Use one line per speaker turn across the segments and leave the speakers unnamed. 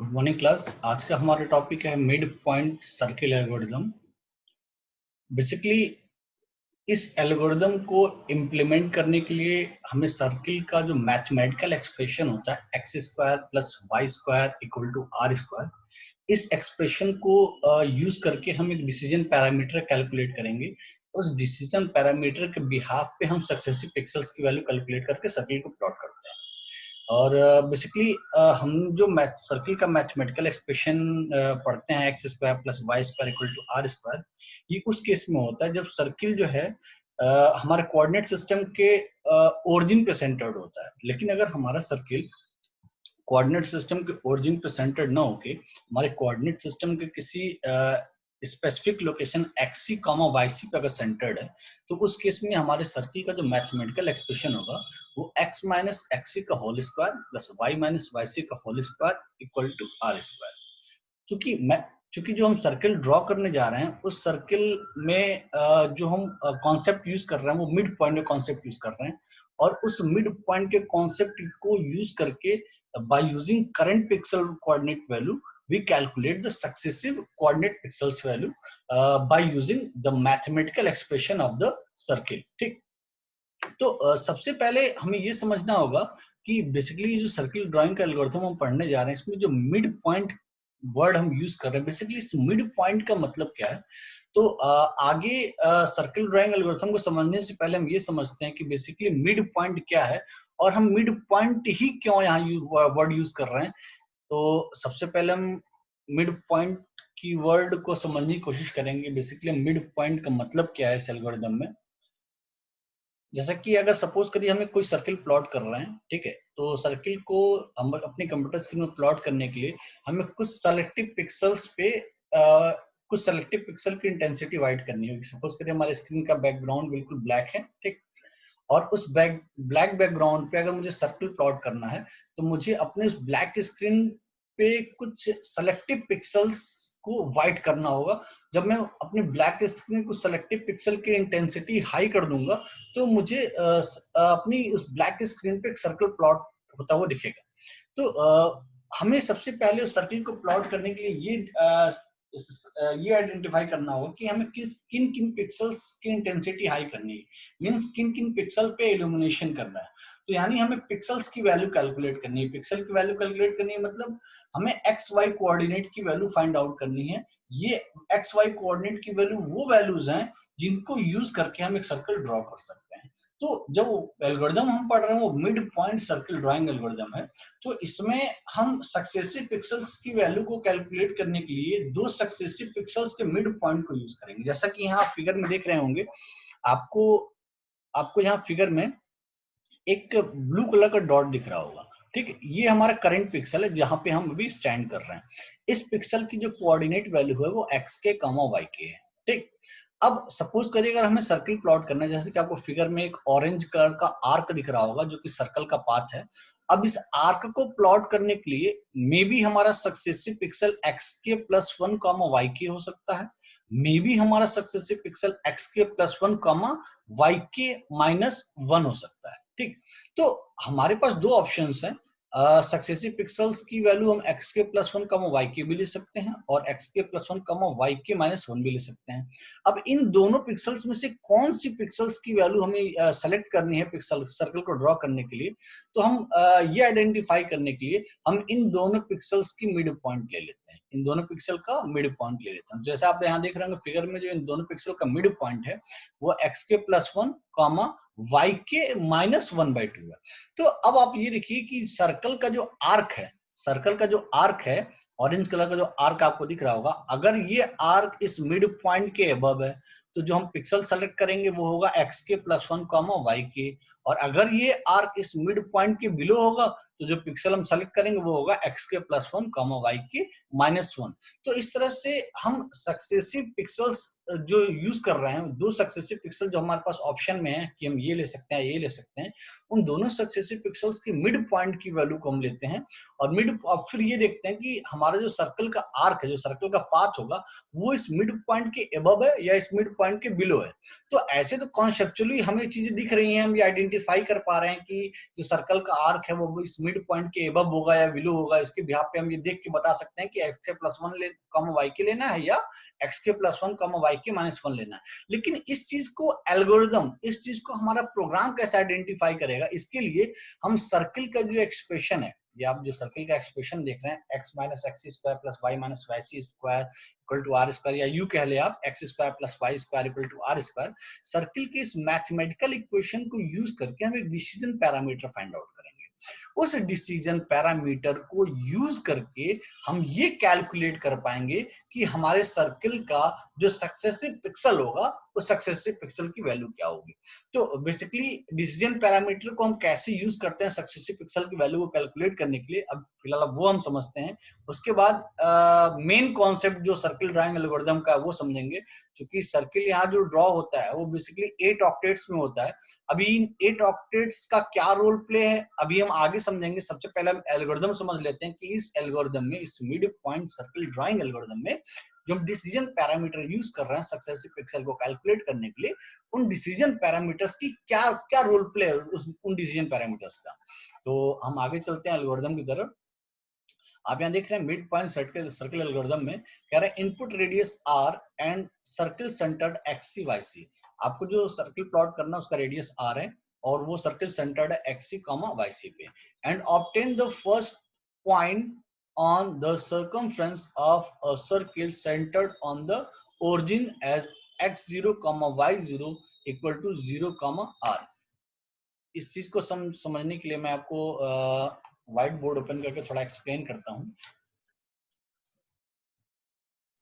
Good morning class. आज का हमारा टॉपिक है mid point circle algorithm. Basically इस एल्गोरिदम को इम्प्लीमेंट करने के लिए हमें सर्किल का जो मैथमेटिकल एक्सप्रेशन होता है x square plus y square equal to are square, इस एक्सप्रेशन को यूज करके हम एक डिसीजन पैरामीटर कैलकुलेट करेंगे। उस डिसीजन पैरामीटर के बिहाफ पे हम सक्सेसिव पिक्सेल्स की वैल्यू कैलकुलेट करके सर्किल को प्लॉट करते हैं। और बेसिकली हम जो मैथ सर्किल का मैथमेटिकल एक्सप्रेशन पढ़ते हैं x square plus y square equal to are square, ये उस केस में होता है जब सर्किल जो है हमारे कोऑर्डिनेट सिस्टम के ओरिजिन पे सेंटर्ड होता है। लेकिन अगर हमारा सर्किल कोऑर्डिनेट सिस्टम के ओरिजिन पे सेंटर्ड ना होके हमारे कोऑर्डिनेट सिस्टम के किसी specific location x c comma y c पे अगर सेंटर्ड है, तो उस केस में हमारे सर्किल का जो मैथमेटिकल एक्सप्रेशन होगा वो x माइनस एक्सी का whole square plus y minus y c का whole square equal to are square. क्योंकि जो हम सर्किल ड्रॉ करने जा रहे हैं उस सर्किल में जो हम कॉन्सेप्ट यूज कर रहे हैं वो मिड पॉइंट में कॉन्सेप्ट यूज कर रहे हैं। और उस मिड पॉइंट के कॉन्सेप्ट को यूज करके by using current pixel coordinate value we calculate the successive coordinate pixels value by using the mathematical expression of the circle। ठीक, तो सबसे पहले हमें ये समझना होगा कि बेसिकली जो सर्किल ड्राइंग का एल्गोरिथम हम पढ़ने जा रहे हैं इसमें जो मिड पॉइंट वर्ड हम यूज कर रहे हैं, बेसिकली इस मिड पॉइंट का मतलब क्या है। तो आगे सर्किल ड्राइंग एल्गोरिथम को समझने से पहले हम ये समझते हैं कि बेसिकली मिड पॉइंट क्या है और हम मिड पॉइंट ही क्यों यहाँ वर्ड यूज कर रहे हैं। तो सबसे पहले हम मिड पॉइंट की वर्ड को समझने की कोशिश करेंगे। बेसिकली मिड पॉइंट का मतलब क्या है इस एल्गोरिथम में। जैसा कि अगर सपोज करिए हमें कोई सर्किल प्लॉट कर रहे हैं, ठीक है, तो सर्किल को हम अपने कंप्यूटर स्क्रीन में प्लॉट करने के लिए हमें कुछ सेलेक्टिव पिक्सल्स पे कुछ सेलेक्टिव पिक्सल की इंटेंसिटी वाइड करनी होगी। सपोज करिए हमारे स्क्रीन का बैकग्राउंड बिल्कुल ब्लैक है, ठीक, और उस ब्लैक बैकग्राउंड पे अगर मुझे सर्किल प्लॉट करना है तो मुझे अपने उस ब्लैक स्क्रीन पे कुछ सेलेक्टिव पिक्सल्स को वाइट करना होगा। जब मैं अपने ब्लैक स्क्रीन को सेलेक्टिव पिक्सल की इंटेंसिटी हाई कर दूंगा तो मुझे अपनी उस ब्लैक स्क्रीन पे एक सर्कल प्लॉट होता हुआ दिखेगा। तो हमें सबसे पहले उस सर्किल को प्लॉट करने के लिए ये आइडेंटिफाई करना होगा कि हमें किन किन पिक्सल्स की इंटेंसिटी हाई करनी है, मींस किन किन पिक्सल पे इल्यूमिनेशन करना है। तो यानी हमें पिक्सल्स की वैल्यू कैलकुलेट करनी है। पिक्सल की वैल्यू कैलकुलेट करनी है मतलब हमें एक्स वाई कोऑर्डिनेट की वैल्यू फाइंड आउट करनी है। ये एक्स वाई कोऑर्डिनेट की वैल्यू वो वैल्यूज हैं जिनको यूज करके हम एक सर्कल ड्रॉ कर सकते हैं। तो जो एल्गोरिथम हम पढ़ रहे हैं वो mid point circle drawing algorithm है। तो इसमें हम सक्सेसिव पिक्सल्स की वैल्यू को कैलकुलेट करने के लिए दो सक्सेसिव पिक्सल्स के मिड पॉइंट को यूज करेंगे। जैसा कि यहाँ फिगर में देख रहे होंगे, आपको आपको यहाँ फिगर में एक ब्लू कलर का डॉट दिख रहा होगा, ठीक है, ये हमारा करंट पिक्सल है जहां पे हम अभी स्टैंड कर रहे हैं। इस पिक्सल की जो कोऑर्डिनेट वैल्यू है वो एक्स के कॉमा वाई के है, ठीक। अब सपोज करिए अगर हमें सर्किल प्लॉट करना है, जैसे कि आपको फिगर में एक ऑरेंज कलर का आर्क दिख रहा होगा जो कि सर्कल का पाथ है। अब इस आर्क को प्लॉट करने के लिए मे बी हमारा successive pixel x k plus one comma Y के हो सकता है, मे बी हमारा successive pixel x k plus one comma Y के माइनस वन हो सकता है, ठीक। तो हमारे पास दो ऑप्शंस हैं। सक्सेसिव पिक्सल्स की वैल्यू हम x k plus one comma Y के भी ले सकते हैं और x k plus one comma Y के माइनस वन भी ले सकते हैं। अब इन दोनों पिक्सल्स में से कौन सी पिक्सल्स की वैल्यू हमें सेलेक्ट करनी है पिक्सल सर्कल को ड्रॉ करने के लिए, तो हम ये आइडेंटिफाई करने के लिए हम इन दोनों पिक्सल्स की मिड पॉइंट ले लेते हैं। इन दोनों पिक्सल का मिड पॉइंट ले लेते हैं। जैसे आप यहाँ देख रहे होंगे फिगर में जो इन दोनों पिक्सल का मिड पॉइंट है वो x k plus one comma Y के माइनस वन बाई टू है। तो अब आप ये देखिए कि सर्कल का जो आर्क है, सर्कल का जो आर्क है, ऑरेंज कलर का जो आर्क आपको दिख रहा होगा, अगर ये आर्क इस मिड पॉइंट के अबव है तो जो हम पिक्सल सेलेक्ट करेंगे वो होगा x k plus one comma Y के। और अगर ये आर्क इस मिड पॉइंट के बिलो होगा तो जो पिक्सल हम सेलेक्ट करेंगे वो होगा x k plus one comma Y के माइनस वन। तो इस तरह से हम सक्सेसिव पिक्सल्स जो यूज कर रहे हैं, दो सक्सेसिव पिक्सल जो हमारे पास ऑप्शन में है कि हम ये ले सकते हैं ये ले सकते हैं, उन दोनों सक्सेसिव पिक्सल्स की मिड पॉइंट की वैल्यू को हम लेते हैं और फिर ये देखते हैं कि हमारा जो सर्कल का आर्क है, जो सर्कल का पाथ होगा, वो इस मिड पॉइंट के अबव है या इस मिड पॉइंट के बिलो है। तो ऐसे तो कॉन्सेप्चुअली हमें चीजें दिख रही हैं, हम ये आइडेंटिफाई आइडेंटिफाई कर पा रहे हैं कि जो सर्कल का आर्क है वो इस मिड पॉइंट के एबव होगा या बिलो होगा, इसके बिहाफ पे हम ये देख के बता सकते हैं कि x k plus one comma Y के लेना है या x k plus one comma Y के माइनस वन लेना है। लेकिन इस चीज को एल्गोरिदम, इस चीज को हमारा प्रोग्राम कैसे आइडेंटिफाई करेगा, इसके लिए हम सर्किल का जो एक्सप्रेशन है, ये आप जो सर्किल का एक्सप्रेशन देख रहे हैं, x minus x square plus y minus y c square equal to are square, या यू कह ले आप x square plus y square equal to are square, circle के इस मैथमेटिकल इक्वेशन को यूज करके हम एक डिसीजन पैरामीटर फाइंड आउट करेंगे। उस डिसीजन पैरामीटर को यूज करके हम ये कैलकुलेट कर पाएंगे कि हमारे सर्किल का जो सक्सेसिव पिक्सल होगा उस सक्सेसिव पिक्सल की वैल्यू क्या होगी। तो बेसिकली डिसीजन पैरामीटर को हम कैसे यूज करते हैं सक्सेसिव पिक्सल की वैल्यू को कैलकुलेट करने के लिए, अब फिलहाल वो हम समझते हैं। उसके बाद मेन कॉन्सेप्ट जो सर्किल ड्राइंग एल्गोरिथम का है वो समझेंगे। क्योंकि सर्किल यहाँ जो ड्रॉ होता है वो बेसिकली 8 ऑक्टेट्स में होता है। अभी इन 8 ऑक्टेट्स का क्या रोल प्ले है अभी हम आगे समझेंगे। सबसे पहले हम एल्गोरिथम समझ लेते हैं कि इस एल्गोरिथम में, इस mid point circle drawing algorithm में जो हम डिसीजन पैरामीटर यूज कर रहे हैं सक्सेसिव पिक्सल को कैलकुलेट करने के लिए, उन डिसीजन पैरामीटर्स की क्या क्या रोल प्ले है उन डिसीजन पैरामीटर्स का। तो हम आगे चलते हैं एल्गोरिथम की तरफ। आप यहाँ देख रहे हैं मिड पॉइंट सर्किल एल्गोरिथम में कह रहे हैं input radius r and circle centred x c y c. आपको जो सर्किल प्लॉट करना है उसका रेडियस आर है और वो सर्किल सेंटर्ड है एक्सी कॉमा वाई सी पे, and obtain the first point on the circumference of a circle centered on the origin as x0, y0 equal to 0, r। इस चीज को समझने के लिए मैं आपको व्हाइट बोर्ड ओपन करके थोड़ा एक्सप्लेन करता हूं।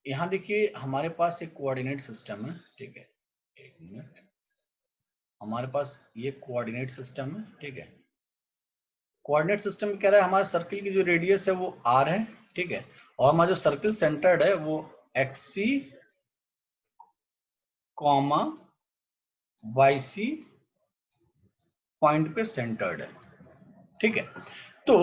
यहाँ देखिए हमारे पास एक कोऑर्डिनेट सिस्टम है, ठीक है, एक मिनट, हमारे पास ये कोऑर्डिनेट सिस्टम है, ठीक है। कोऑर्डिनेट सिस्टम कह रहा है हमारे सर्किल की जो रेडियस है वो r है, ठीक है, और हमारा जो सर्किल सेंटर्ड है वो xc कॉमा yc पॉइंट पे सेंटर्ड है, ठीक है। तो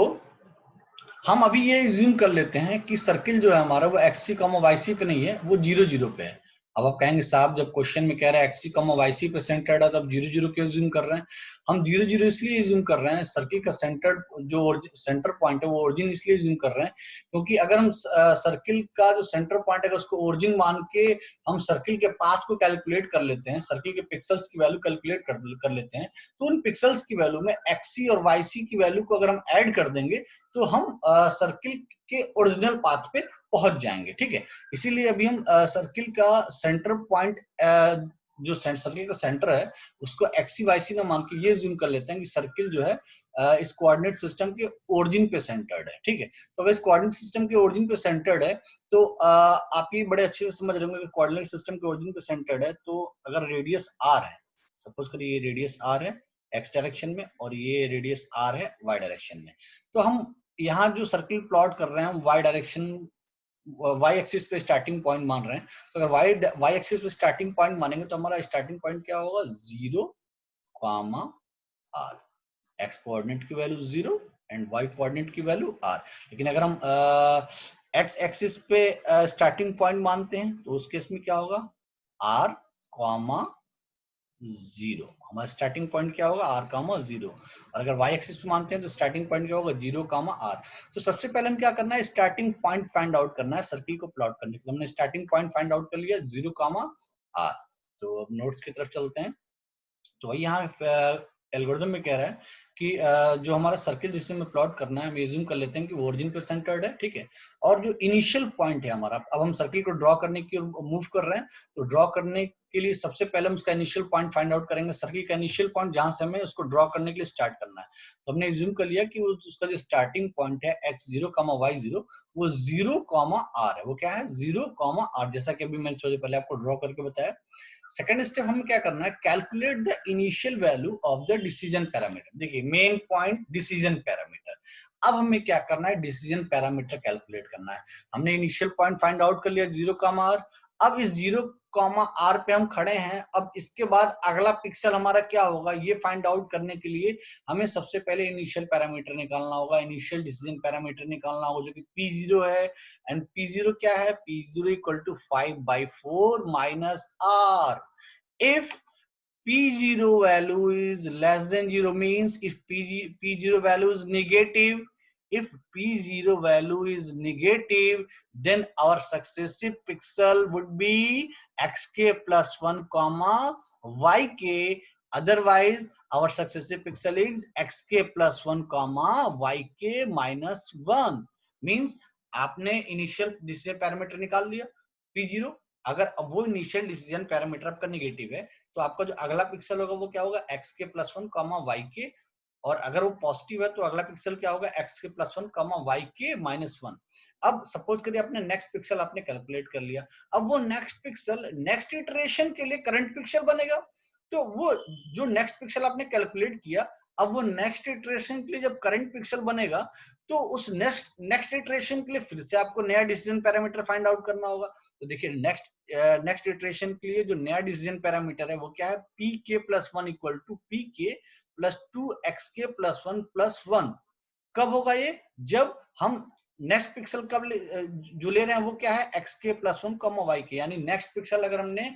हम अभी ये ज्यूम कर लेते हैं कि सर्किल जो है हमारा वो xc कॉमा yc पे नहीं है, वो 0 0 पे है। अब आप कहेंगे साहब जब क्वेश्चन में कह रहा है एक्सी कॉमा वाईसी पे सेंटर्ड है तब 0 0 क्यों ज्यूम कर रहे हैं? हम 0 0 इसलिए ज्यूम कर रहे हैं, सर्किल का जो सेंटर पॉइंट है वो ओरिजिन इसलिए ज्यूम कर रहे हैं क्योंकि अगर हम सर्किल का जो सेंटर पॉइंट है उसको ओरिजिन मान के हम सर्किल के पाथ को कैलकुलेट कर लेते हैं, सर्किल के पिक्सल्स की वैल्यू कैलकुलेट कर लेते हैं, तो उन पिक्सल्स की वैल्यू में एक्सी और वाईसी की वैल्यू को अगर हम ऐड कर देंगे तो हम सर्किल के ओरिजिनल पाथ पे पहुंच जाएंगे, ठीक है। इसीलिए अभी हम सर्किल का सेंटर पॉइंट, जो सर्किल का सेंटर है उसको एक्सी वाईसी ना मान के ये ज्यूम कर लेते हैं कि सर्किल जो है इस कोऑर्डिनेट सिस्टम के ओरिजिन पे सेंटर्ड है, ठीक है। तो अगर इस कोऑर्डिनेट सिस्टम के ओरिजिन पे सेंटर्ड है तो आप ये बड़े अच्छे से समझ रहे होंगे कि कोऑर्डिनेट सिस्टम के ओरिजिन पे सेंटर्ड है तो अगर रेडियस आर है, सपोज करिए ये रेडियस आर है एक्स डायरेक्शन में और ये रेडियस आर है वाई डायरेक्शन में, तो हम यहाँ जो सर्किल प्लॉट कर रहे हैं वाई डायरेक्शन, वाई एक्सिस पे स्टार्टिंग पॉइंट मान रहे हैं, तो अगर वाई एक्सिस पे स्टार्टिंग पॉइंट मानेंगे तो हमारा स्टार्टिंग पॉइंट क्या होगा 0, r। एक्स कोऑर्डिनेट की वैल्यू 0 एंड वाई कोऑर्डिनेट की वैल्यू r। लेकिन अगर हम एक्स एक्सिस पे स्टार्टिंग पॉइंट मानते हैं तो उस केस में क्या होगा r, 0। हमारा स्टार्टिंग पॉइंट क्या होगा r, 0। और अगर y एक्सिस पे मानते हैं तो स्टार्टिंग पॉइंट क्या होगा 0, r। तो सबसे पहले हम क्या करना है स्टार्टिंग पॉइंट फाइंड आउट करना है सर्किल को प्लॉट करने के लिए। हमने स्टार्टिंग पॉइंट फाइंड आउट कर लिया 0, r। तो अब नोट्स की तरफ चलते हैं। तो वही यहाँ एल्गोरिथम में कह रहा है कि जो हमारा सर्किल जिसे हमें प्लॉट करना है हम एज्यूम कर लेते हैं कि वो ओरिजिन पे सेंटर्ड है, ठीक है। और जो इनिशियल पॉइंट है हमारा, अब हम सर्किल को ड्रॉ करने की मूव कर रहे हैं, तो ड्रॉ करने के लिए सबसे पहले हम उसका इनिशियल पॉइंट फाइंड आउट करेंगे, सर्किल का इनिशियल पॉइंट जहां से हमें उसको ड्रॉ करने के लिए स्टार्ट करना है। तो हमने एज्यूम कर लिया कि उसका जो स्टार्टिंग पॉइंट है x0, y0 वो 0, r है। वो क्या है 0, r, जैसा कि अभी मैंने थोड़ी पहले आपको ड्रॉ करके बताया। सेकंड स्टेप हमें क्या करना है calculate the initial value of the decision parameter. देखिए मेन पॉइंट डिसीजन पैरामीटर। अब हमें क्या करना है डिसीजन पैरामीटर कैलकुलेट करना है। हमने इनिशियल पॉइंट फाइंड आउट कर लिया 0, r। अब इस 0, r पे हम खड़े हैं। अब इसके बाद अगला पिक्सल हमारा क्या होगा ये फाइंड आउट करने के लिए हमें सबसे पहले इनिशियल पैरामीटर निकालना होगा, इनिशियल डिसीजन पैरामीटर निकालना होगा जो कि P0 है। एंड P0 क्या है P0 equal to 5/4 minus r। If P0 value is less than 0 means if P0 value is negative, if P0 value is negative, then our successive pixel would be xk plus 1 comma yk. Otherwise our successive pixel is xk plus 1 comma yk minus 1. Means आपने initial decision parameter निकाल लिया P0, अगर अब वो initial decision parameter आपका negative है तो आपका जो अगला पिक्सल होगा वो क्या होगा xk प्लस 1 कॉमा yk, और अगर वो पॉजिटिव है तो अगला पिक्सल क्या होगा xk plus 1 comma yk minus 1. अब सपोज करिए आपने नेक्स्ट पिक्सल आपने कैलकुलेट कर लिया, अब वो नेक्स्ट पिक्सल नेक्स्ट इटरेशन के लिए करंट पिक्सल बनेगा. तो वो जो नेक्स्ट पिक्सल आपने कैलकुलेट किया, अब वो नेक्स्ट इटरेशन के लिए जब करंट पिक्सल बनेगा तो उस नेक्स्ट इटरेशन के लिए फिर से आपको नया डिसीजन पैरामीटर फाइंड आउट करना होगा. तो देखिए नेक्स्ट इटरेशन के लिए जो नया डिसीजन पैरामीटर है वो क्या है, pk plus 1 equal to pk plus 2xk plus 1 plus 1. कब होगा ये, जब हम नेक्स्ट पिक्सल जो ले रहे हैं वो क्या है xk प्लस 1 कॉमा yk, यानी नेक्स्ट पिक्सल अगर हमने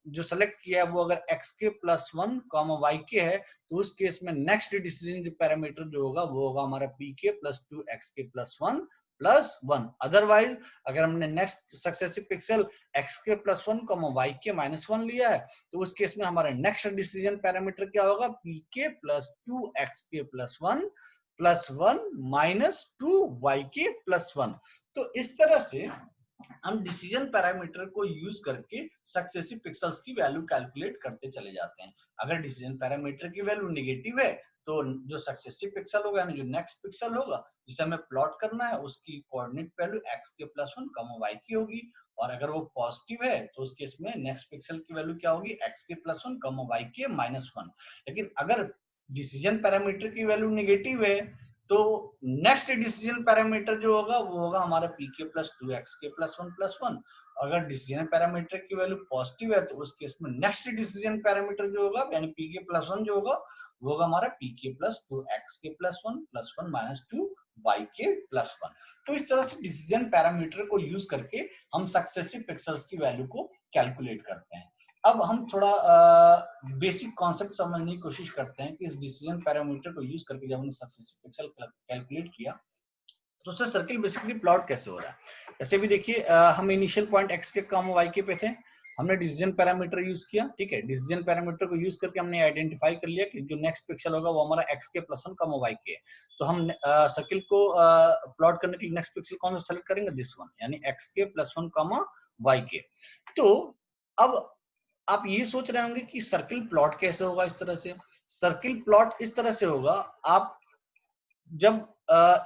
जो सेलेक्ट किया है वो अगर xk प्लस 1 कॉमा yk है तो उस केस में नेक्स्ट डिसीजन जो पैरामीटर जो होगा वो होगा हमारा pk plus 2xk plus 1 plus 1. Otherwise अगर हमने next successive pixel xk plus 1 comma yk minus 1 लिया है तो उस केस में हमारा नेक्स्ट डिसीजन पैरामीटर क्या होगा pk plus 2xk plus 1 plus 1 minus 2yk plus 1. तो इस तरह से हम डिसीजन पैरामीटर को यूज करके सक्सेसिव पिक्सल्स की वैल्यू कैलकुलेट करते चले जाते हैं. अगर डिसीजन पैरामीटर की वैल्यू नेगेटिव है तो जो सक्सेसिव पिक्सल होगा यानी जो नेक्स्ट पिक्सल होगा जिसे हमें प्लॉट करना है उसकी coordinate value xk plus 1 comma yk होगी, और अगर वो पॉजिटिव है तो उस केस में नेक्स्ट पिक्सल की वैल्यू क्या होगी xk plus 1 comma yk minus 1. लेकिन अगर डिसीजन पैरामीटर की वैल्यू नेगेटिव है तो नेक्स्ट डिसीजन पैरामीटर जो होगा वो होगा हमारा pk plus 2xk plus 1 plus 1. अगर डिसीजन पैरामीटर की वैल्यू पॉजिटिव है तो उस केस में नेक्स्ट डिसीजन पैरामीटर जो होगा यानी pk प्लस 1 जो होगा वो होगा हमारा pk plus 2xk plus 1 plus 1 minus 2yk plus 1. तो इस तरह से डिसीजन पैरामीटर को यूज करके हम सक्सेसिव पिक्सल्स की वैल्यू को कैलकुलेट करते हैं. अब हम थोड़ा बेसिक कॉन्सेप्ट समझने की कोशिश करते हैं कि इस डिसीजन पैरामीटर को यूज करके जब हमने सक्सेसिव पिक्सल कैलकुलेट किया तो उससे सर्किल बेसिकली प्लॉट कैसे हो रहा है. जैसे भी देखिए हम इनिशियल पॉइंट x के कम y के पे थे, हमने डिसीजन पैरामीटर यूज किया. ठीक है, डिसीजन पैरामीटर को यूज करके हमने आइडेंटिफाई कर लिया कि जो नेक्स्ट पिक्सल होगा वो हमारा x के प्लस 1 कम y के. तो हम सर्किल को प्लॉट करने के लिए नेक्स्ट पिक्सल कौन सा सेलेक्ट करेंगे, दिस वन, यानी x के प्लस 1 कम y के. तो अब आप ये सोच रहे होंगे कि सर्किल प्लॉट कैसे होगा. इस तरह से सर्किल प्लॉट इस तरह से होगा, आप जब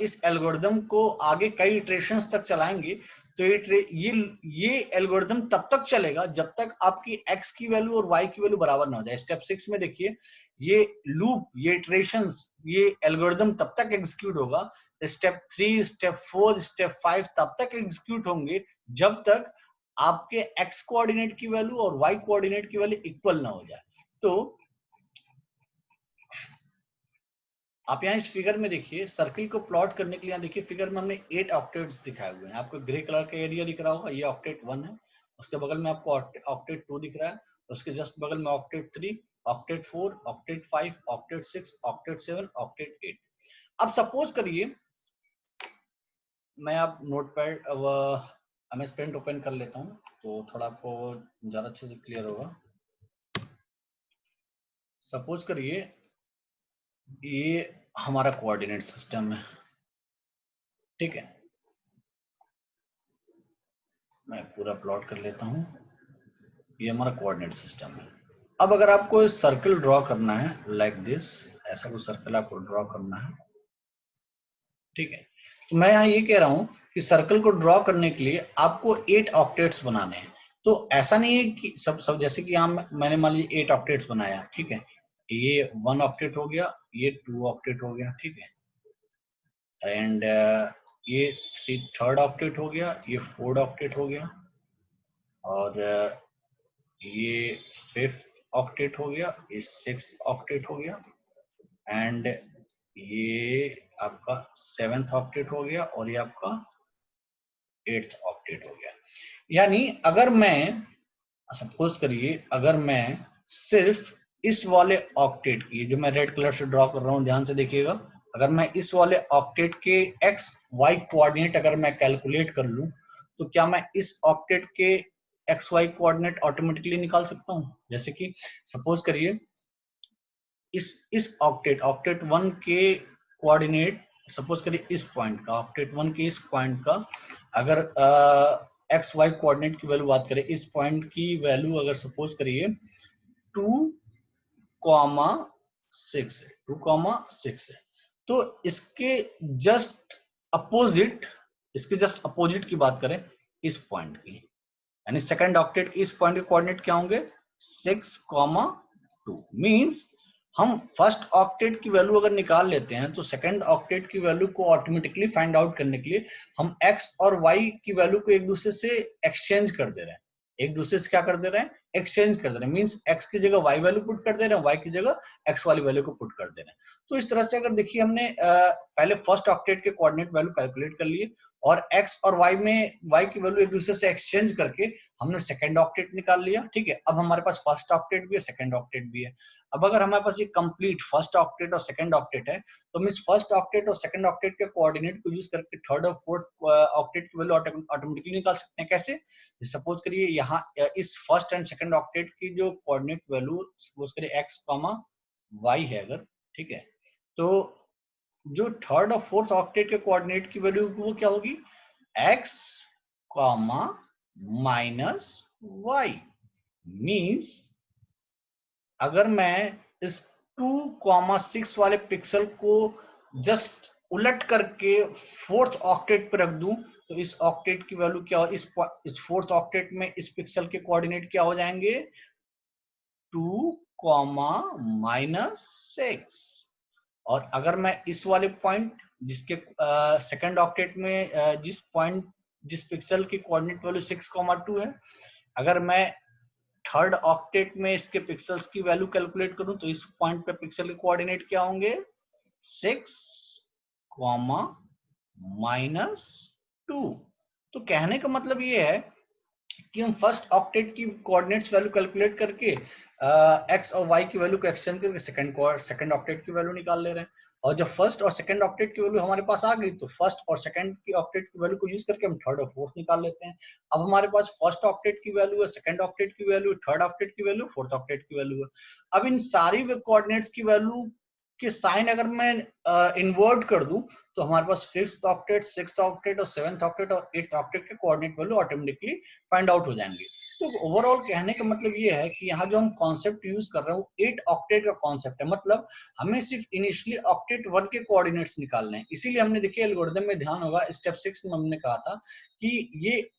इस एल्गोरिथम को आगे कई इटरेशंस तक चलाएंगे तो ये एल्गोरिथम तब तक चलेगा जब तक आपकी x की वैल्यू और y की वैल्यू बराबर ना हो जाए. स्टेप 6 में देखिए ये लूप, ये इटरेशंस, ये एल्गोरिथम तब तक एग्जीक्यूट होगा. स्टेप 3, स्टेप 4, स्टेप 5 तब तक एग्जीक्यूट होंगे जब तक आपके x कोऑर्डिनेट की वैल्यू और y कोऑर्डिनेट की वैल्यू इक्वल ना हो जाए. तो आप यहाँ इस फिगर में देखिए सर्किल को प्लॉट करने के लिए देखिए फिगर में हमने 8 ऑक्टेट्स दिखाए हुए हैं. आपको ग्रे कलर का एरिया दिख रहा होगा, ये ऑक्टेट 1 है. उसके बगल में आपको ऑक्टेट 2 दिख रहा है, उसके जस्ट बगल में octet 3, octet 4, octet 5, octet 6, octet 7, octet 8. अब सपोज करिए मैं आप नोटपैड MS पेंट ओपन कर लेता हूँ तो थोड़ा आपको ज्यादा अच्छे से क्लियर होगा. सपोज करिए ये हमारा कोऑर्डिनेट सिस्टम है. ठीक है, मैं पूरा प्लॉट कर लेता हूं. ये हमारा कोऑर्डिनेट सिस्टम है. अब अगर आपको सर्कल ड्रॉ करना है लाइक दिस, ऐसा कोई सर्कल आपको ड्रॉ करना है. ठीक है, तो मैं यहाँ ये कह रहा हूं कि सर्कल को ड्रॉ करने के लिए आपको 8 ऑक्टेट्स बनाने हैं. तो ऐसा नहीं है कि सब जैसे कि यहाँ मैंने मान लीजिए 8 ऑक्टेट्स बनाया. ठीक है, ये 1 ऑक्टेट हो गया, ये 2 ऑक्टेट हो गया. ठीक है, एंड ये 3rd ऑक्टेट हो गया, ये 4th ऑक्टेट हो गया, और ये 5th ऑक्टेट हो गया, ये 6th ऑक्टेट हो गया, एंड ये आपका 7th ऑक्टेट हो गया, और ये आपका 8th ऑक्टेट हो गया. यानी अगर मैं सपोज करिए अगर मैं सिर्फ इस वाले ऑक्टेट की, जो मैं रेड कलर से ड्रॉ कर रहा हूं, ध्यान से देखिएगा, अगर मैं इस वाले ऑक्टेट के एक्स वाई कोऑर्डिनेट अगर मैं कैलकुलेट कर लूं, तो क्या मैं इस ऑक्टेट के एक्स वाई कोऑर्डिनेट ऑटोमेटिकली निकाल सकता हूं? जैसे कि सपोज करिए इस ऑक्टेट ऑक्टेट 1 के कोऑर्डिनेट, सपोज करिए इस पॉइंट का, ऑक्टेट 1 के इस पॉइंट का अगर एक्स वाई कोऑर्डिनेट की वैल्यू बात करें, इस पॉइंट की वैल्यू अगर सपोज करिए 2,6 है, 2,6 है, तो इसके जस्ट अपोजिट, इसके जस्ट अपोजिट की बात करें इस पॉइंट की, यानी सेकंड ऑक्टेट के इस पॉइंट के कोऑर्डिनेट क्या होंगे? 6,2 मींस हम फर्स्ट ऑक्टेट की वैल्यू अगर निकाल लेते हैं तो सेकंड ऑक्टेट की वैल्यू को ऑटोमेटिकली फाइंड आउट करने के लिए हम x और y की वैल्यू को एक दूसरे से एक्सचेंज कर दे रहे हैं, एक दूसरे से क्या कर दे रहे हैं? एक्सचेंज कर दे रहे हैं, मींस x की जगह y वैल्यू पुट कर दे रहे हैं, y की जगह x वाली वैल्यू को पुट कर दे रहे हैं। तो इस तरह से अगर देखिए हमने पहले फर्स्ट ऑक्टेट के कोऑर्डिनेट वैल्यू कैलकुलेट कर लिए और x और y में y की वैल्यू एक दूसरे से एक्सचेंज करके हमने सेकंड ऑक्टेट निकाल लिया, ठीक है। अब हमारे पास फर्स्ट ऑक्टेट भी है, सेकंड ऑक्टेट भी है। अब अगर हमारे पास ये कंप्लीट फर्स्ट ऑक्टेट और सेकंड ऑक्टेट है, तो मींस फर्स्ट ऑक्टेट और सेकंड ऑक्टेट के कोऑर्डिनेट को यूज करके थर्ड और फोर्थ ऑक्टेट की वैल्यू ऑटोमेटिकली निकाल सकते हैं। कैसे? सपोज करिए यहाँ इस फर्स्ट एंड सेकंड ऑक्टेट की जो कोऑर्डिनेट वैल्यू सपोज करिए x, y है अगर, ठीक है, तो जो थर्ड और फोर्थ ऑक्टेट के कोऑर्डिनेट की वैल्यू वो क्या होगी? x, minus Y. मीन्स अगर मैं इस 2,6 वाले पिक्सल को जस्ट उलट करके फोर्थ ऑक्टेट पे रख दूं, तो इस ऑक्टेट की वैल्यू क्या हो? इस फोर्थ ऑक्टेट में इस पिक्सल के कोऑर्डिनेट क्या हो जाएंगे? 2,-6। और अगर मैं इस वाले पॉइंट जिसके सेकंड ऑक्टेट में जिस पिक्सल की कोऑर्डिनेट वैल्यू 6,2 है, अगर मैं थर्ड ऑक्टेट में इसके पिक्सल्स की वैल्यू कैलकुलेट करूं, तो इस पॉइंट पे पिक्सल के कोऑर्डिनेट क्या होंगे? 6, -2। तो कहने का मतलब ये है कि हम फर्स्ट ऑक्टेट की कोऑर्डिनेट्स वैल्यू कैलकुलेट करके एक्स और वाई की वैल्यू को एक्सचेंज करके सेकंड ऑक्टेट की वैल्यू निकाल ले रहे हैं। और जब फर्स्ट और सेकंड ऑक्टेट की वैल्यू हमारे पास आ गई, तो फर्स्ट और सेकंड की ऑक्टेट की वैल्यू को यूज करके हम थर्ड और फोर्थ निकाल लेते हैं। अब हमारे पास फर्स्ट ऑक्टेट की वैल्यू है, सेकंड ऑक्टेट की वैल्यू, थर्ड ऑक्टेट की वैल्यू, फोर्थ ऑक्टेट की वैल्यू है। अब इन सारी कोऑर्डिनेट्स की वैल्यू के साइन अगर मैं इन्वर्ट कर दूं, तो हमारे पास फिफ्थ ऑक्टेट, सिक्स्थ ऑक्टेट और सेवंथ ऑक्टेट और एट्थ ऑक्टेट के coordinate value automatically find out हो जाएंगे। तो ओवरऑल कहने का मतलब ये है कि यहाँ जो हम कॉन्सेप्ट यूज कर रहे हैं वो 8 ऑक्टेट का कॉन्सेप्ट है, मतलब हमें सिर्फ इनिशियली ऑक्टेट 1 के कोऑर्डिनेट्स निकालने हैं। इसीलिए हमने देखिए एल्गोरिथम में ध्यान होगा, स्टेप 6 में हमने कहा था कि ये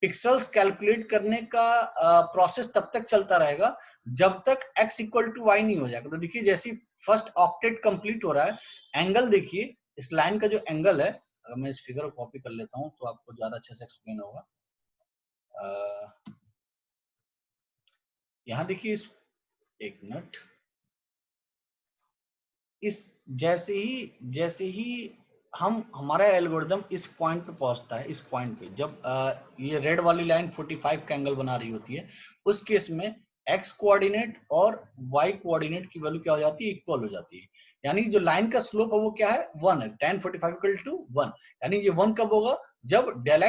पिक्सल्स कैलकुलेट करने का प्रोसेस तब तक चलता रहेगा जब तक x इक्वल टू वाई नहीं हो जाएगा। तो देखिए जैसे फर्स्ट ऑक्टेट कंप्लीट हो रहा है, एंगल देखिए, इस लाइन का जो एंगल है, अगर मैं इस फिगर को कॉपी कर लेता हूं तो आपको ज्यादा अच्छे से एक्सप्लेन होगा। यहां देखिए एक मिनट, इस जैसे ही हमारा एल्गोरिदम इस पॉइंट पे पहुंचता है, इस पॉइंट पे जब ये रेड वाली लाइन 45 का एंगल बना रही होती है, उस केस में x कोऑर्डिनेट और y कोऑर्डिनेट की वैल्यू क्या हो जाती है? इक्वल हो जाती है। यानी जो लाइन का स्लोप है वो क्या है? 1 है। tan 45 इक्वल टू 1, यानी ये 1 कब होगा? जब del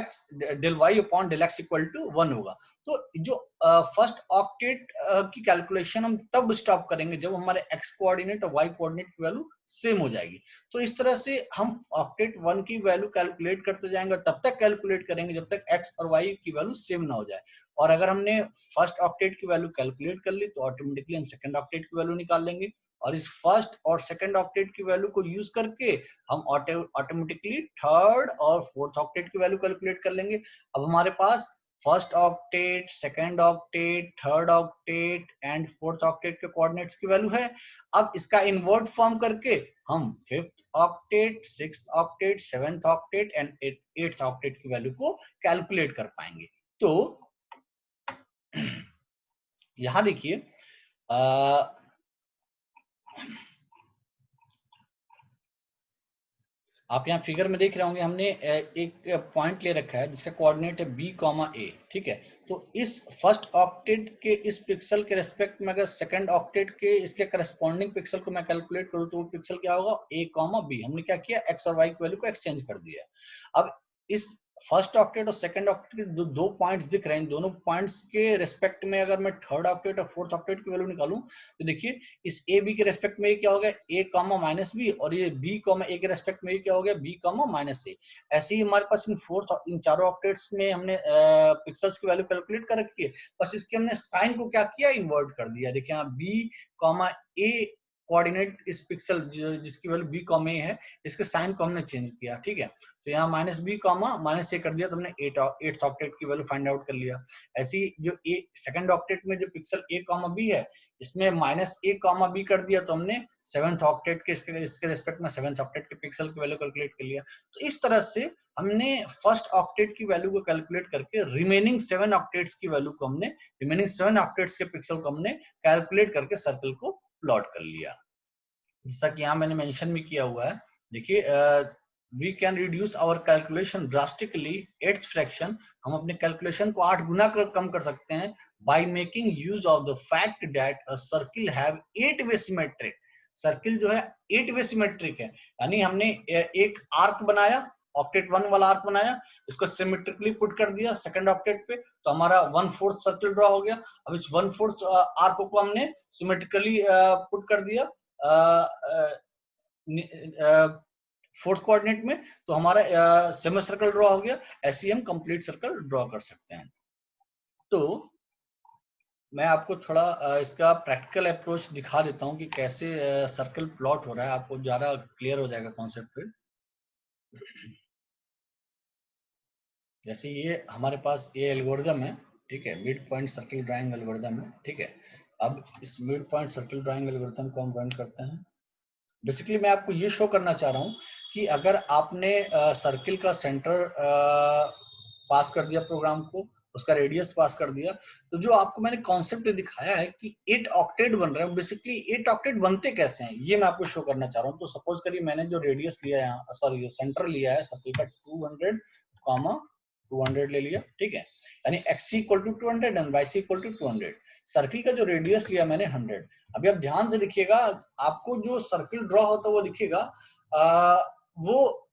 y upon del x equal to 1 होगा। तो जो फर्स्ट ऑक्टेट की कैलकुलेशन हम तब स्टॉप करेंगे जब हमारे x कोऑर्डिनेट और y कोऑर्डिनेट की वैल्यू सेम हो जाएगी। तो इस तरह से हम ऑक्टेट 1 की वैल्यू कैलकुलेट करते जाएंगे और तब तक कैलकुलेट करेंगे जब तक x और y की वैल्यू सेम ना हो जाए। और अगर हमने फर्स्ट ऑक्टेट की वैल्यू कैलकुलेट कर ली तो ऑटोमेटिकली हम सेकंड ऑक्टेट की वैल्यू निकाल लेंगे, और इस फर्स्ट और सेकंड ऑक्टेट की वैल्यू को यूज करके हम ऑटोमेटिकली थर्ड और फोर्थ ऑक्टेट की वैल्यू कैलकुलेट कर लेंगे। अब हमारे पास first octet, second octet, third octet and fourth octet के कोऑर्डिनेट्स की वैल्यू है। अब इसका इन्वर्ट फॉर्म करके हम fifth octet, sixth octet, seventh octet and eighth octet की वैल्यू को कैलकुलेट कर पाएंगे। तो यहां देखिए आप यहाँ फिगर में देख रहे होंगे, हमने एक पॉइंट ले रखा है जिसका कोऑर्डिनेट है b कॉमा a, ठीक है। तो इस फर्स्ट ऑक्टेट के इस पिक्सल के रेस्पेक्ट में अगर सेकंड ऑक्टेट के इसके करस्पॉन्डिंग पिक्सल को मैं कैलकुलेट करूँ तो वो पिक्सल क्या होगा, a कॉमा b। हमने क्या किया, x और y की वैल्यू को एक्सचेंज कर दिया। अब इस फर्स्ट ऑक्टेट और सेकंड ऑक्टेट के दो पॉइंट्स दिख रहे हैं, दोनों पॉइंट्स के रेस्पेक्ट में अगर मैं थर्ड ऑक्टेट और फोर्थ ऑक्टेट की वैल्यू निकालूं तो देखिए इस ए बी के रेस्पेक्ट में ये क्या हो गया, a कॉमा माइनस बी, और ये b कॉमा a के रेस्पेक्ट में ये क्या हो गया, b कॉमा माइनस a। ऐसे ही हमारे पास इन चारों ऑक्टेट्स में हमने पिक्सल्स की वैल्यू कैलकुलेट कर रखी है, बस इसके हमने साइन को क्या किया, इन्वर्ट कर दिया। देखिए यहाँ b कॉमा a कोऑर्डिनेट इस पिक्सल जिसकी वैल्यू b कॉमा a है, इसके साइन को हमने चेंज किया, ठीक है। तो यहाँ माइनस बी कॉमा माइनस ए कर दिया तो हमने एट ऑक्टेट की वैल्यू फाइंड आउट कर लिया। ऐसी जो ए सेकंड ऑक्टेट में जो पिक्सल ए कॉमा बी है, इसमें माइनस ए कॉमा बी कर दिया तो हमने सेवंथ ऑक्टेट के इसके रिस्पेक्ट में सेवंथ ऑक्टेट के पिक्सल की वैल्यू कैलकुलेट कर लिया। तो इस तरह से हमने फर्स्ट ऑक्टेट की वैल्यू को कैलकुलेट करके रिमेनिंग 7 ऑक्टेट्स की वैल्यू को हमने, रिमेनिंग 7 ऑक्टेट्स के पिक्सल को हमने कैलकुलेट करके सर्कल को प्लॉट कर लिया। जैसा कि यहाँ मैंने मेंशन भी किया हुआ है, देखिए we can reduce our calculation drastically 8th fraction, हम अपने कैलकुलेशन को 8 गुना कम कर सकते हैं by making use of the fact that a circle have 8 way symmetric। Circle जो है 8 वे सिमेट्रिक है, यानी हमने एक आर्क बनाया, ऑक्टेट 1 वाला आर्क बनाया, इसको सिमेट्रिकली पुट कर दिया सेकंड ऑक्टेट पे, तो हमारा 1/4 सर्किल ड्रॉ हो गया। अब इस 1/4 आर्क को हमने सिमेट्रिकली पुट कर दिया फोर्थ कोऑर्डिनेट में, तो हमारा सेमी सर्कल ड्रॉ हो गया। ऐसे ही हम कंप्लीट सर्कल ड्रॉ कर सकते हैं। तो मैं आपको थोड़ा इसका प्रैक्टिकल अप्रोच दिखा देता हूं कि कैसे सर्कल प्लॉट हो रहा है, आपको ज्यादा क्लियर हो जाएगा कॉन्सेप्ट पे। जैसे ये हमारे पास ये एल्गोरिथम है, ठीक है, mid point circle drawing algorithm है, ठीक है। अब इस mid point circle drawing algorithm को हम रन करते हैं। बेसिकली मैं आपको ये शो करना चाह रहा हूँ कि अगर आपने सर्किल का सेंटर पास कर दिया प्रोग्राम को, उसका रेडियस पास कर दिया, तो जो आपको मैंने कॉन्सेप्ट दिखाया है कि 8 ऑक्टेट बन रहे हैं, बेसिकली 8 ऑक्टेट बनते कैसे हैं ये मैं आपको शो करना चाह रहा हूँ। तो सपोज करिए मैंने जो रेडियस लिया है, सॉरी जो सेंटर लिया है सर्किल का 200 कॉमा 200 ले लिया, ठीक है, यानी x equal to 200 and y equal to 200। Circle का जो रेडियस लिया मैंने 100। अभी आप ध्यान से देखिएगा, आपको जो सर्किल ड्रॉ होता है वो दिखेगा, वो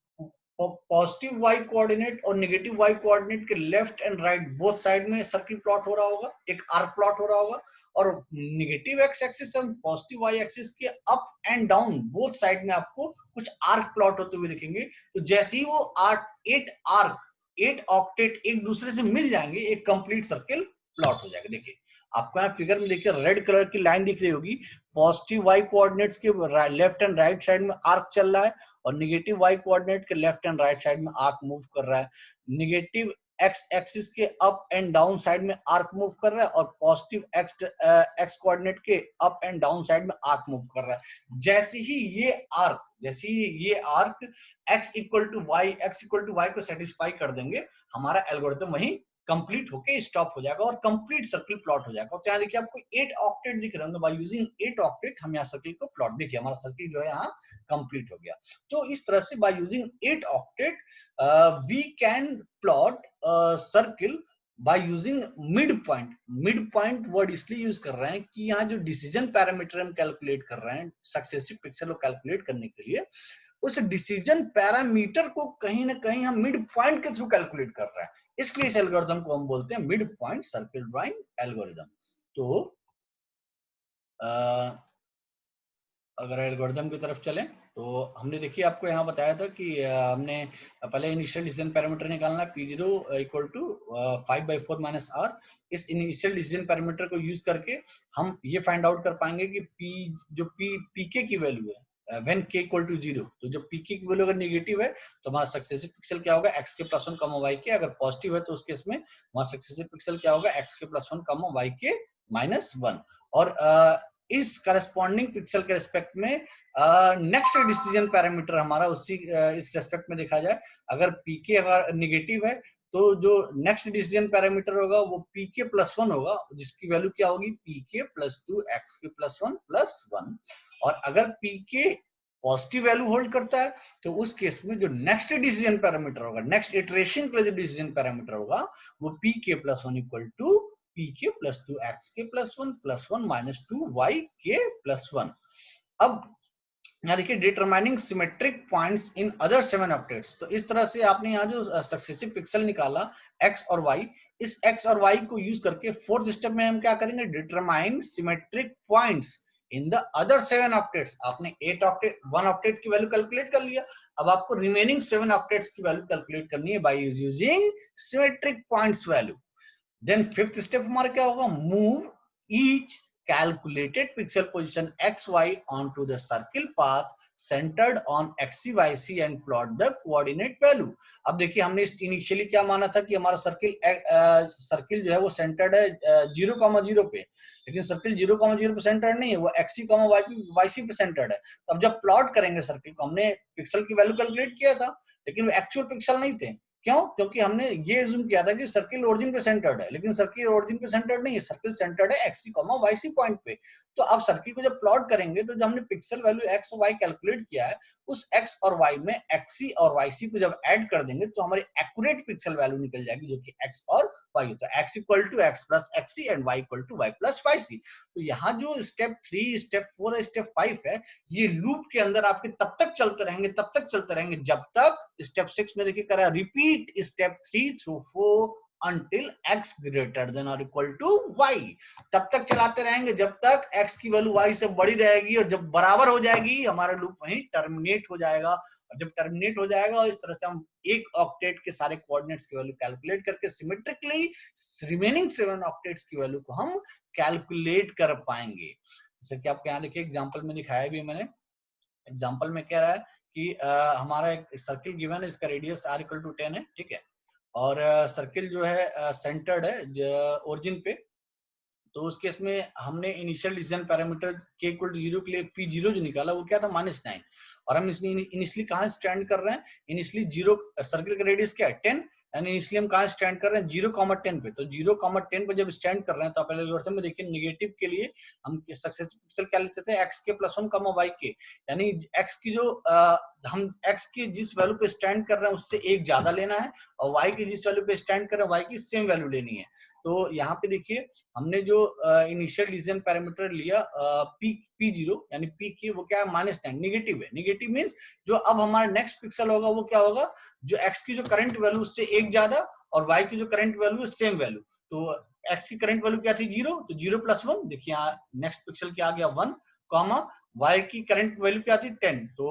पॉजिटिव y कोऑर्डिनेट और नेगेटिव y कोऑर्डिनेट के left and right both side में सर्किल प्लॉट हो रहा होगा, एक आर्क प्लॉट हो रहा होगा। और नेगेटिव x एक्सिस और पॉजिटिव y एक्सिस के up and down both side में आपको कुछ आर्क प्लॉट होते हुए दिखेंगे। तो जैसे ही वो 8 ऑक्टेट एक दूसरे से मिल जाएंगे, एक कंप्लीट सर्किल प्लॉट हो जाएगा। देखिए आपको यहाँ फिगर में देखिए रेड कलर की लाइन दिख रही होगी, पॉजिटिव y कोऑर्डिनेट्स के लेफ्ट एंड राइट साइड में आर्क चल रहा है, और नेगेटिव y कोऑर्डिनेट के लेफ्ट एंड राइट साइड में आर्क मूव कर रहा है। नेगेटिव x एक्सिस के अप एंड डाउन साइड में आर्क मूव कर रहा है, और पॉजिटिव x कोऑर्डिनेट के अप एंड डाउन साइड में आर्क मूव कर रहा है। जैसे ही ये arc x equal to y को सेटिस्फाई कर देंगे, हमारा एल्गोरिथम वहीं कंप्लीट होके स्टॉप हो जाएगा और कंप्लीट सर्किल प्लॉट हो जाएगा। तो यहाँ देखिए आपको 8 ऑक्टेट दिख रहे होंगे, बाय यूजिंग 8 ऑक्टेट हम यहाँ सर्किल को प्लॉट, देखिए हमारा सर्किल जो है यहाँ कंप्लीट हो गया। तो इस तरह से by using 8 octet we can plot circle by using mid point. Mid point word इसलिए यूज कर रहे हैं कि यहाँ जो डिसीजन पैरामीटर हम कैलकुलेट कर रहे हैं सक्सेसिव पिक्सल को कैलकुलेट करने के लिए, उस डिसीजन पैरामीटर को कहीं ना कहीं हम मिड पॉइंट के थ्रू कैलकुलेट कर रहे हैं, इसलिए इस एल्गोरिथम को हम बोलते हैं mid point circle drawing algorithm. तो अगर एल्गोरिथम की तरफ चलें तो हमने देखिए आपको यहाँ बताया था कि हमने पहले इनिशियल डिसीजन पैरामीटर निकालना है, P0 equal to 5/4 minus r। इस इनिशियल डिसीजन पैरामीटर को यूज करके हम ये फाइंड आउट कर पाएंगे कि pk की वैल्यू है व्हेन k इक्वल टू 0। तो जब pk की वैल्यू अगर नेगेटिव है तो हमारा सक्सेसिव पिक्सल क्या होगा, x के +1 y के। अगर पॉजिटिव है तो उस केस में हमारा सक्सेसिव पिक्सल क्या होगा, x के +1 y के -1। और इस करस्पॉन्डिंग पिक्सल के रेस्पेक्ट में नेक्स्ट डिसीजन पैरामीटर हमारा उसी इस रेस्पेक्ट में देखा जाए, अगर pk अगर नेगेटिव है तो जो नेक्स्ट डिसीजन पैरामीटर होगा वो pk +1 होगा, जिसकी वैल्यू क्या होगी, pk +2 x के +1 +1। और अगर pk पॉजिटिव वैल्यू होल्ड करता है, तो उस केस में जो नेक्स्ट डिसीजन पैरामीटर होगा, नेक्स्ट इटरेशन के लिए जो डिसीजन पैरामीटर होगा वो p k plus one equal to p k plus two x k plus one minus two y k plus one. अब यहाँ देखिए determining symmetric points in other 7 octets, तो इस तरह से आपने यहाँ जो सक्सेसिव पिक्सल निकाला x और y, इस x और y को यूज करके फोर्थ स्टेप में हम क्या करेंगे, determine symmetric points in the other 7 octets. आपने 1 ऑक्टेट की वैल्यू कैलकुलेट कर लिया, अब आपको रिमेनिंग 7 ऑक्टेट्स की वैल्यू कैलकुलेट करनी है by using symmetric points value. Then fifth step हमारा क्या होगा, move each calculated pixel position xy onto the circle path centered on xyz and plot the coordinate value। अब देखिए हमने इनिशियली क्या माना था कि हमारा सर्किल जो है वो सेंटर्ड है 0,0 पे, लेकिन सर्किल 0,0 पे सेंटर्ड नहीं है, वो एक्सी वाईसी पे सेंटर्ड है। तो अब जब प्लॉट करेंगे सर्किल को, हमने पिक्सल की वैल्यू कैलकुलेट किया था लेकिन वो एक्चुअल पिक्सल नहीं थे, क्यों? क्योंकि हमने ये अज्यूम किया था कि सर्किल ओरिजिन पे सेंटर्ड है, लेकिन सर्किल ओरिजिन पे सेंटर्ड नहीं है, सर्किल सेंटर्ड है एक्सी वाईसी पॉइंट पे। तो अब सर्किल को जब प्लॉट करेंगे तो जब हमने पिक्सल वैल्यू एक्स और वाई कैलकुलेट किया है, उस एक्स और वाई में एक्सी और वाईसी को जब ऐड कर देंगे तो हमारी एक्यूरेट पिक्सल वैल्यू निकल जाएगी जो कि एक्स और वाई। तो x equal to x plus x c and y equal to y plus y c. तो यहाँ जो स्टेप 3, स्टेप 4 और स्टेप 5 है, ये लूप के अंदर आपके तब तक चलते रहेंगे जब तक स्टेप 6 में देखिए करा repeat step 3 through 4 until x greater than or equal to y। तब तक चलाते रहेंगे जब तक x की वैल्यू y से बड़ी रहेगी, और जब बराबर हो जाएगी हमारा लूप वहीं टर्मिनेट हो जाएगा। और जब टर्मिनेट हो जाएगा इस तरह से हम एक ऑक्टेट के सारे कोऑर्डिनेट्स की वैल्यू कैलकुलेट करके सिमेट्रिकली रिमेनिंग 7 ऑक्टेट्स की वैल्यू को हम कैलकुलेट कर पाएंगे। जैसे कि आपके यहाँ देखिए एग्जाम्पल में दिखाया भी मैंने, एग्जाम्पल में कह रहा है कि हमारा एक सर्किल गिवन है, इसका रेडियस r इक्वल टू 10 है, ठीक है, और सर्किल जो है सेंटर्ड है ओरिजिन पे। तो उस केस में हमने initial decision parameter k equal to 0 के लिए p0 जो निकाला वो क्या था, -9। और हम इनिशियली कहाँ स्टैंड कर रहे हैं, इनिशियली 0, सर्किल का रेडियस क्या है 10, यानी इसलिए हम कहाँ स्टैंड कर रहे हैं 0,10 पे। तो 0,10 पे जब स्टैंड कर रहे हैं तो पहले एल्गोरिथम में देखिए नेगेटिव के लिए हम सक्सेसिव पिक्सल क्या लिख सकते हैं, x के प्लस 1 y के, यानी x की जो हम x की जिस वैल्यू पे स्टैंड कर रहे हैं उससे एक ज्यादा लेना है, और y की जिस वैल्यू पे स्टैंड कर रहे हैं y की सेम वैल्यू लेनी है। तो यहाँ पे देखिए हमने जो इनिशियल डिसीजन पैरामीटर लिया p0 यानी p की वो क्या है -9, नेगेटिव है। नेगेटिव मींस जो अब हमारा नेक्स्ट पिक्सल होगा वो क्या होगा, जो x की जो करंट वैल्यू उससे एक ज्यादा और y की जो करंट वैल्यू सेम वैल्यू। तो x की करंट वैल्यू क्या थी 0, तो 0 प्लस 1, देखिए यहाँ नेक्स्ट पिक्सल क्या आ गया 1, कॉमा y की करंट वैल्यू क्या थी 10, तो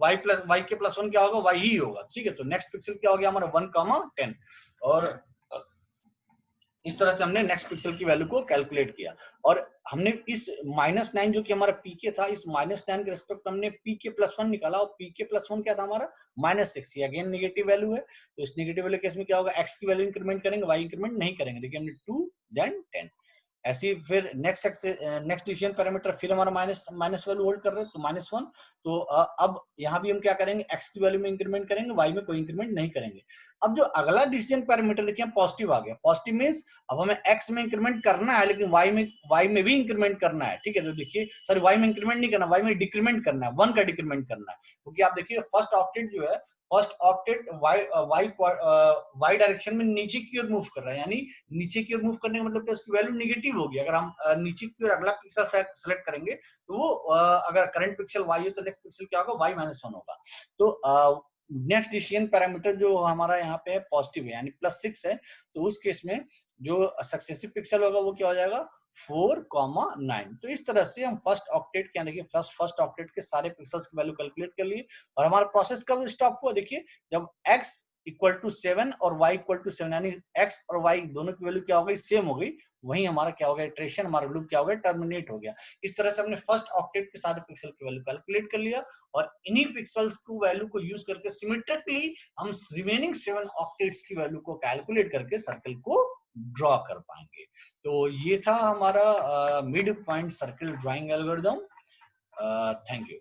y के प्लस 1 क्या होगा, y ही होगा, ठीक है। तो नेक्स्ट पिक्सल क्या हो गया हमारा 1, 10, और इस तरह से हमने नेक्स्ट पिक्सल की वैल्यू को कैलकुलेट किया। और हमने इस -9 जो कि हमारा pk था, इस -9 के रिस्पेक्ट हमने pk प्लस 1 निकाला, और pk प्लस 1 क्या था हमारा -6, ये अगेन नेगेटिव वैल्यू है। तो इस नेगेटिव वैल्यू केस में क्या होगा, x की वैल्यू इंक्रीमेंट करेंगे, y इंक्रीमेंट नहीं करेंगे। देखिए हमने 2 then 10 ऐसी, फिर नेक्स्ट डिसीजन पैरामीटर फिर हमारा माइनस वैल्यू होल्ड कर रहे हैं, तो -1। तो अब यहाँ भी हम क्या करेंगे, x की वैल्यू में इंक्रीमेंट करेंगे, y में कोई इंक्रीमेंट नहीं करेंगे। अब जो अगला डिसीजन पैरामीटर देखिए पॉजिटिव आ गया, पॉजिटिव मींस अब हमें x में इंक्रीमेंट करना है लेकिन y में भी इंक्रीमेंट करना है, ठीक है। तो देखिए सॉरी y में इंक्रीमेंट नहीं करना, y में डिक्रीमेंट करना है, 1 का डिक्रीमेंट करना है, क्योंकि आप देखिए फर्स्ट ऑक्टेट जो है, फर्स्ट ऑक्टेट y डायरेक्शन में नीचे की ओर मूव कर रहा है, यानी नीचे की ओर मूव करने का मतलब क्या, उसकी वैल्यू नेगेटिव होगी। अगर हम नीचे की ओर अगला पिक्सल सेलेक्ट करेंगे तो वो अगर करंट पिक्सल y है तो नेक्स्ट पिक्सल क्या होगा, y-1 होगा। तो नेक्स्ट डिसीजन पैरामीटर जो हमारा यहाँ पे है पॉजिटिव है, यानी +6 है, तो उस केस में जो सक्सेसिव पिक्सल होगा वो क्या हो जाएगा 4,9। तो इस तरह से हम फर्स्ट ऑक्टेट क्या, देखिए फर्स्ट ऑक्टेट के सारे पिक्सल्स की वैल्यू कैलकुलेट कर लिए। और हमारा प्रोसेस कब स्टॉप हुआ, देखिए जब x इक्वल टू 7 और y इक्वल टू 7, यानी x और y दोनों की वैल्यू क्या हो गई, सेम हो गई, वहीं हमारा क्या हो गया, इटरेशन, हमारा लूप क्या हो गया, टर्मिनेट हो गया। इस तरह से हमने फर्स्ट ऑक्टेट के सारे पिक्सल की वैल्यू कैलकुलेट कर लिया, और इन्हीं पिक्सल्स को वैल्यू को यूज करके सिमेट्रिकली हम रिमेनिंग 7 ऑक्टेट्स की वैल्यू को कैलकुलेट करके सर्कल को ड्रॉ कर पाएंगे। तो ये था हमारा mid point circle drawing algorithm. Thank you.